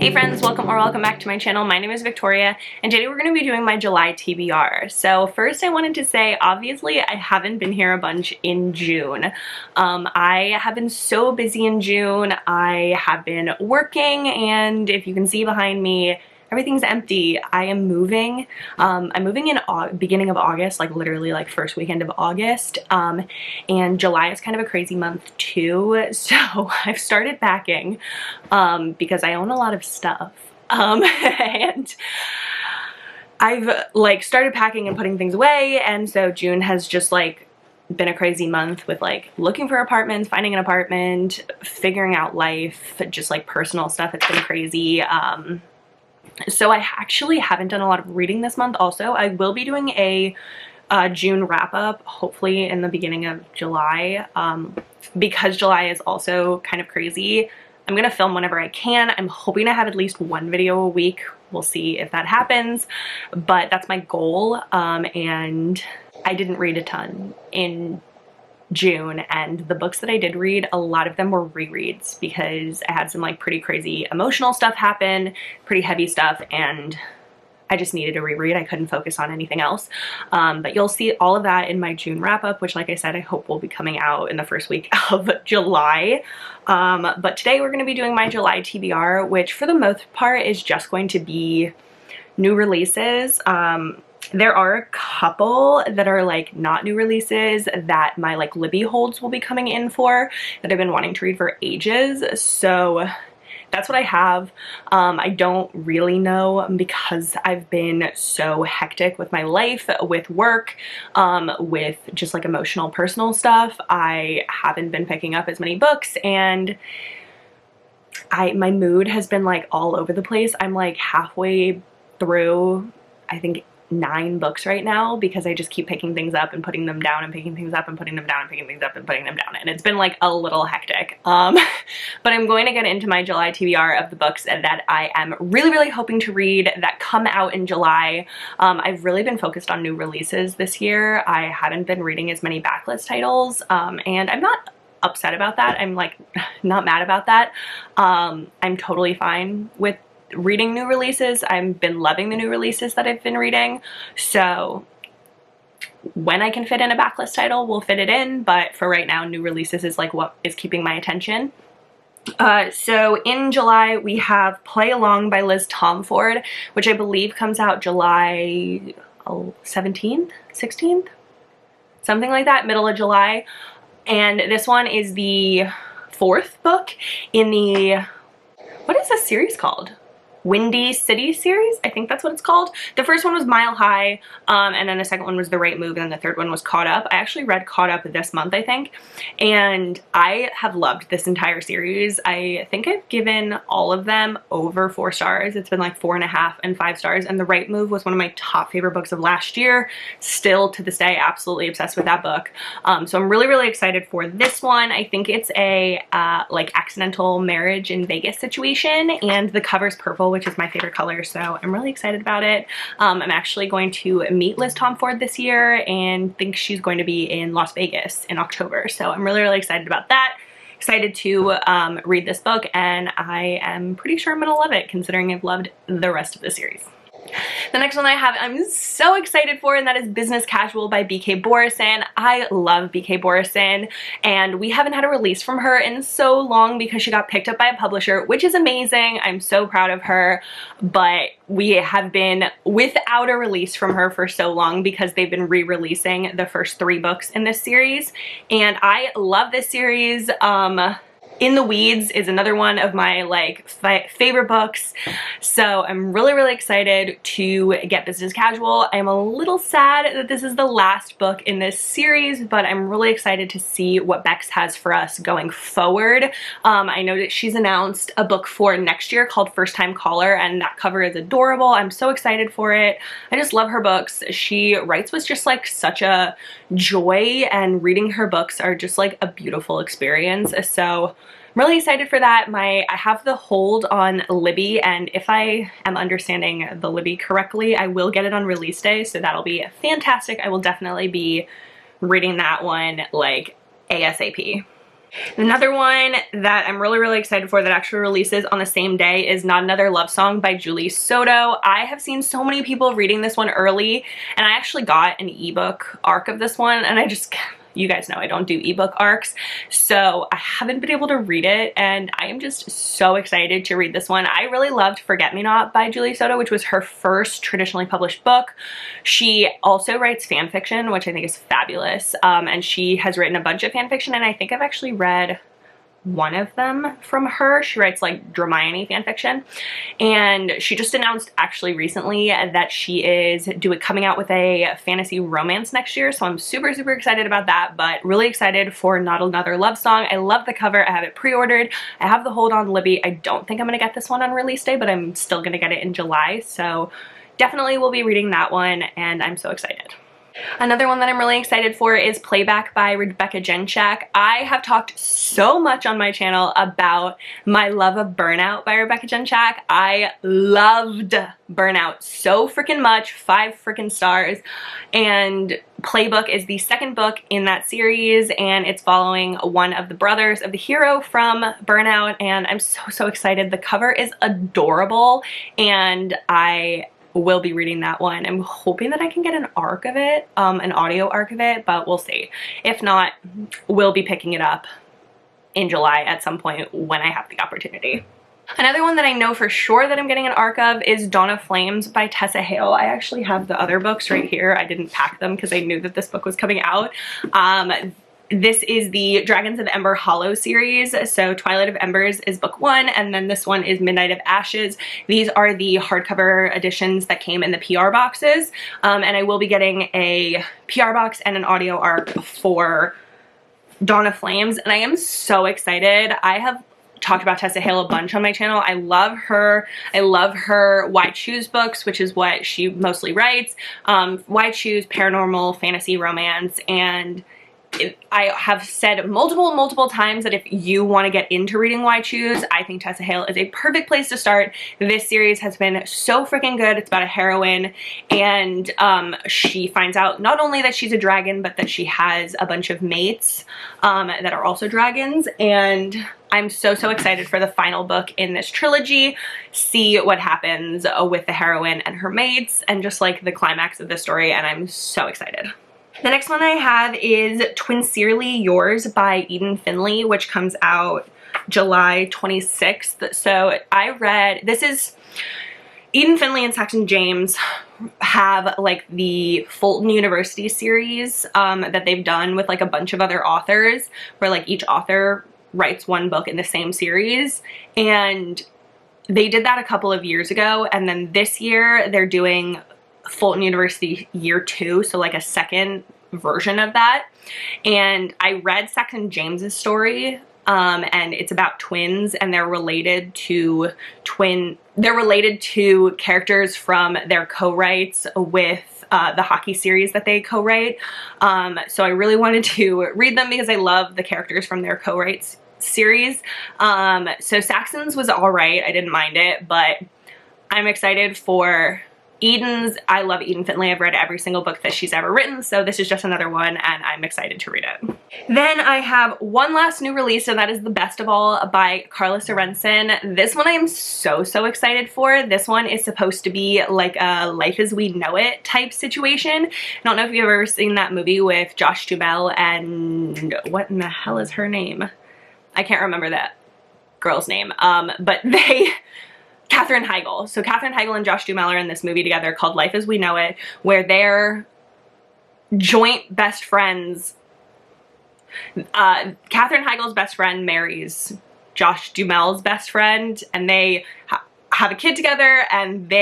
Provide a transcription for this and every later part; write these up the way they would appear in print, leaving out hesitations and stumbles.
Hey friends, welcome back to my channel. My name is Victoria, and today we're going to be doing my July TBR. So first I wanted to say, obviously I haven't been here a bunch in June. I have been so busy in June. I have been working, and if you can see behind me, everything's empty. I am moving. I'm moving in beginning of August, like literally like first weekend of August. And July is kind of a crazy month too. So I've started packing because I own a lot of stuff. And I've like started packing and putting things away. And so June has just like been a crazy month with like looking for apartments, finding an apartment, figuring out life, just like personal stuff. It's been crazy. So I actually haven't done a lot of reading this month. Also, I will be doing a June wrap-up, hopefully in the beginning of July. Because July is also kind of crazy, I'm gonna film whenever I can. I'm hoping to have at least one video a week. We'll see if that happens, but that's my goal. And I didn't read a ton in June, and the books that I did read, a lot of them were rereads because I had some like pretty crazy emotional stuff happen, pretty heavy stuff, and I just needed to reread. I couldn't focus on anything else. But you'll see all of that in my June wrap-up, which like I said, I hope will be coming out in the first week of July. But today we're going to be doing my July TBR, which for the most part is just going to be new releases. There are a couple that are like not new releases that my like Libby holds will be coming in for that I've been wanting to read for ages. So that's what I have. I don't really know because I've been so hectic with my life, with work, with just like emotional personal stuff. I haven't been picking up as many books, and my mood has been like all over the place. I'm like halfway through, I think, 9 books right now because I just keep picking things up and putting them down and picking things up and putting them down and picking things up and putting them down, and it's been like a little hectic. But I'm going to get into my July TBR of the books that I am really hoping to read that come out in July. I've really been focused on new releases this year. I haven't been reading as many backlist titles, and I'm not upset about that. I'm like not mad about that. I'm totally fine with reading new releases. I've been loving the new releases that I've been reading, so when I can fit in a backlist title, we'll fit it in, but for right now, new releases is like what is keeping my attention. So in July, we have Play Along by Liz Tomford, which I believe comes out July 17th, 16th, something like that, middle of July. And this one is the 4th book in the, what is this series called? Windy City series, I think that's what it's called. The first one was Mile High, and then the second one was The Right Move, and then the third one was Caught Up. I actually read Caught Up this month, I think, and I have loved this entire series. I think I've given all of them over 4 stars. It's been like 4.5 and 5 stars, and The Right Move was one of my top favorite books of last year. Still to this day, absolutely obsessed with that book. So I'm really excited for this one. I think it's a like accidental marriage in Vegas situation, and the cover's purple, which is my favorite color, so I'm really excited about it. I'm actually going to meet Liz Tomford this year and think she's going to be in Las Vegas in October, so I'm really excited about that. Excited to read this book, and I am pretty sure I'm gonna love it considering I've loved the rest of the series. The next one I have I'm so excited for, and that is Business Casual by BK Borison. I love BK Borison, and we haven't had a release from her in so long because she got picked up by a publisher, which is amazing. I'm so proud of her, but we have been without a release from her for so long because they've been re-releasing the first 3 books in this series, and I love this series. In the Weeds is another one of my like favorite books, so I'm really excited to get Business Casual. I'm a little sad that this is the last book in this series, but I'm really excited to see what Bex has for us going forward. I know that she's announced a book for next year called First Time Caller, and that cover is adorable. I'm so excited for it. I just love her books. She writes with just like such a joy, and reading her books are just like a beautiful experience. So I'm really excited for that. I have the hold on Libby, and if I am understanding the Libby correctly, I will get it on release day, so that'll be fantastic. I will definitely be reading that one like ASAP. Another one that I'm really excited for that actually releases on the same day is Not Another Love Song by Julie Soto. I have seen so many people reading this one early, and I actually got an ebook arc of this one, and you guys know I don't do ebook arcs, so I haven't been able to read it, and I am just so excited to read this one. I really loved Forget Me Not by Julie Soto, which was her first traditionally published book. She also writes fan fiction, which I think is fabulous, and she has written a bunch of fan fiction, and I think I've actually read one of them from her. She writes like Hermione fanfiction, and she just announced actually recently that she is coming out with a fantasy romance next year, so I'm super excited about that, but really excited for Not Another Love Song. I love the cover. I have it pre-ordered. I have the Hold On Libby. I don't think I'm gonna get this one on release day, but I'm still gonna get it in July, so definitely will be reading that one, and I'm so excited. Another one that I'm really excited for is Playback by Rebecca Jenchak. I have talked so much on my channel about my love of Burnout by Rebecca Jenchak. I loved Burnout so freaking much, 5 freaking stars, and Playbook is the second book in that series, and it's following one of the brothers of the hero from Burnout, and I'm so excited. The cover is adorable, and I will be reading that one. I'm hoping that I can get an arc of it, an audio arc of it, but we'll see. If not, we'll be picking it up in July at some point when I have the opportunity. Another one that I know for sure that I'm getting an arc of is Donna Flames by Tessa Hale. I actually have the other books right here. I didn't pack them because I knew that this book was coming out. This is the Dragons of Ember Hollow series. So Twilight of Embers is book 1, and then this one is Midnight of Ashes. These are the hardcover editions that came in the PR boxes, and I will be getting a PR box and an audio arc for Donna Flames, and I am so excited. I have talked about Tessa Hale a bunch on my channel. I love her. I love her Why Choose books, which is what she mostly writes. Why Choose, paranormal, fantasy, romance, and I have said multiple times that if you want to get into reading Why Choose, I think Tessa Hale is a perfect place to start. This series has been so freaking good. It's about a heroine, and she finds out not only that she's a dragon, but that she has a bunch of mates that are also dragons, and I'm so excited for the final book in this trilogy, see what happens with the heroine and her mates, and just like the climax of the story, and I'm so excited. The next one I have is Twincerely Yours by Eden Finley, which comes out July 26th. So this is Eden Finley and Saxon James have like the Fulton University series that they've done with like a bunch of other authors, where like each author writes one book in the same series, and they did that a couple of years ago, and then this year they're doing Fulton University year 2, so like a second version of that. And I read Saxon James's story, and it's about twins, and they're related to characters from their co-writes with the hockey series that they co-write. So I really wanted to read them because I love the characters from their co-writes series. So Saxon's was alright, I didn't mind it, but I'm excited for Eden's. I love Eden Finley. I've read every single book that she's ever written, so this is just another one, and I'm excited to read it. Then I have one last new release, and that is The Best of All by Carla Sorensen. This one I am so excited for. This one is supposed to be like a Life as We Know It type situation. I don't know if you've ever seen that movie with Josh Duhamel and what in the hell is her name? I can't remember that girl's name, but Katherine Heigl. So Katherine Heigl and Josh Duhamel are in this movie together called Life as We Know It, where they're joint best friends. Katherine Heigl's best friend marries Josh Duhamel's best friend, and they have a kid together, and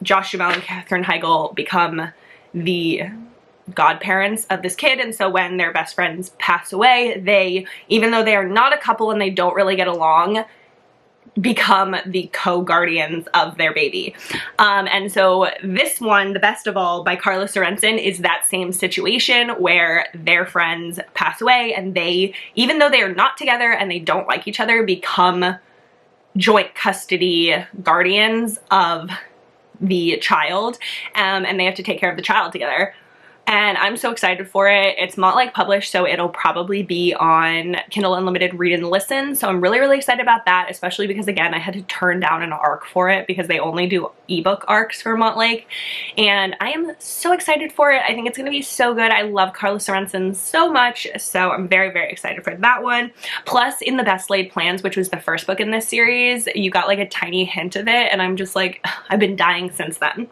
Josh Duhamel and Katherine Heigl become the godparents of this kid. And so when their best friends pass away, even though they are not a couple and they don't really get along, become the co-guardians of their baby. And so this one, The Best of All by Carla Sorensen, is that same situation where their friends pass away, and even though they are not together and they don't like each other, become joint custody guardians of the child, and they have to take care of the child together. and I'm so excited for it. It's not like published, so it'll probably be on Kindle Unlimited Read and Listen, so I'm really excited about that, especially because again I had to turn down an ARC for it because they only do ebook ARCs for Montlake, and I am so excited for it. I think it's gonna be so good. I love Carla Sorensen so much, so I'm very excited for that one. Plus, in The Best Laid Plans, which was the first book in this series, you got like a tiny hint of it, and I'm just like, I've been dying since then.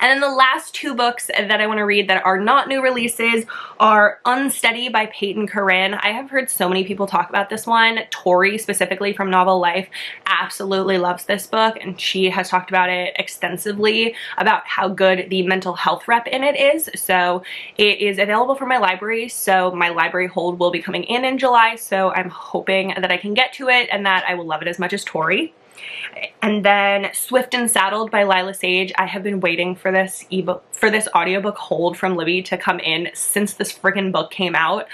And then the last two books that I want to read that are not new releases are Unsteady by Peyton Corinne. I have heard so many people talk about this one. Tori, specifically from Novel Life, absolutely loves this book, and she has talked about it extensively about how good the mental health rep in it is. So it is available for my library, so my library hold will be coming in July, so I'm hoping that I can get to it and that I will love it as much as Tori. And then Swift and Saddled by Lila Sage. I have been waiting for this audiobook hold from Libby to come in since this freaking book came out,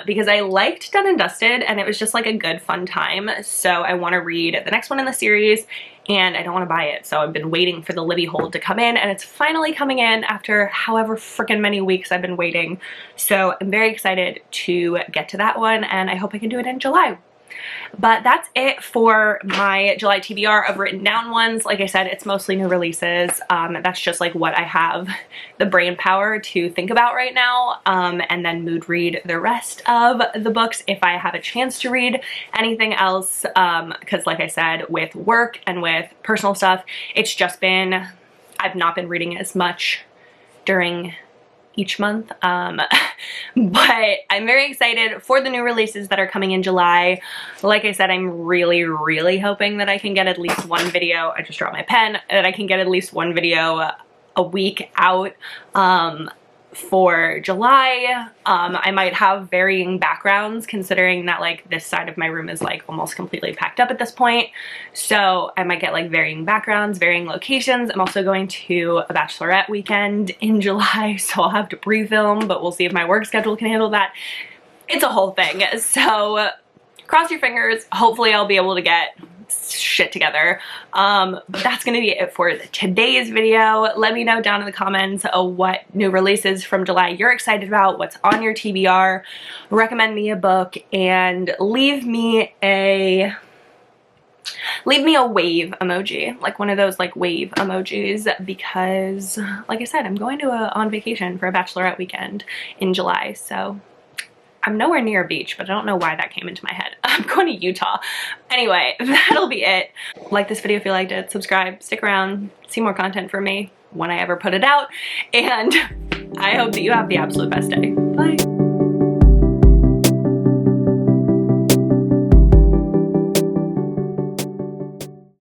because I liked Done and Dusted and it was just like a good fun time. So I want to read the next one in the series and I don't want to buy it. So I've been waiting for the Libby hold to come in, and it's finally coming in after however freaking many weeks I've been waiting. So I'm very excited to get to that one, and I hope I can do it in July. But that's it for my July TBR of written down ones. Like I said, it's mostly new releases. That's just like what I have the brain power to think about right now, and then mood read the rest of the books if I have a chance to read anything else, because like I said, with work and with personal stuff, it's just been, I've not been reading as much during each month, but I'm very excited for the new releases that are coming in July. Like I said, I'm really hoping that I can get at least one video, I just dropped my pen, that I can get at least one video a week out for July. I might have varying backgrounds considering that like this side of my room is like almost completely packed up at this point, so I might get like varying backgrounds, varying locations. I'm also going to a bachelorette weekend in July, so I'll have to pre-film, but we'll see if my work schedule can handle that. It's a whole thing, so cross your fingers. Hopefully I'll be able to get shit together. But that's gonna be it for today's video. Let me know down in the comments what new releases from July you're excited about, what's on your TBR, recommend me a book, and leave me a wave emoji, like one of those like wave emojis, because like I said, I'm going to on vacation for a bachelorette weekend in July, so I'm nowhere near a beach, but I don't know why that came into my head. I'm going to Utah. Anyway, that'll be it. Like this video if you liked it, subscribe, stick around, see more content from me when I ever put it out, and I hope that you have the absolute best day. Bye.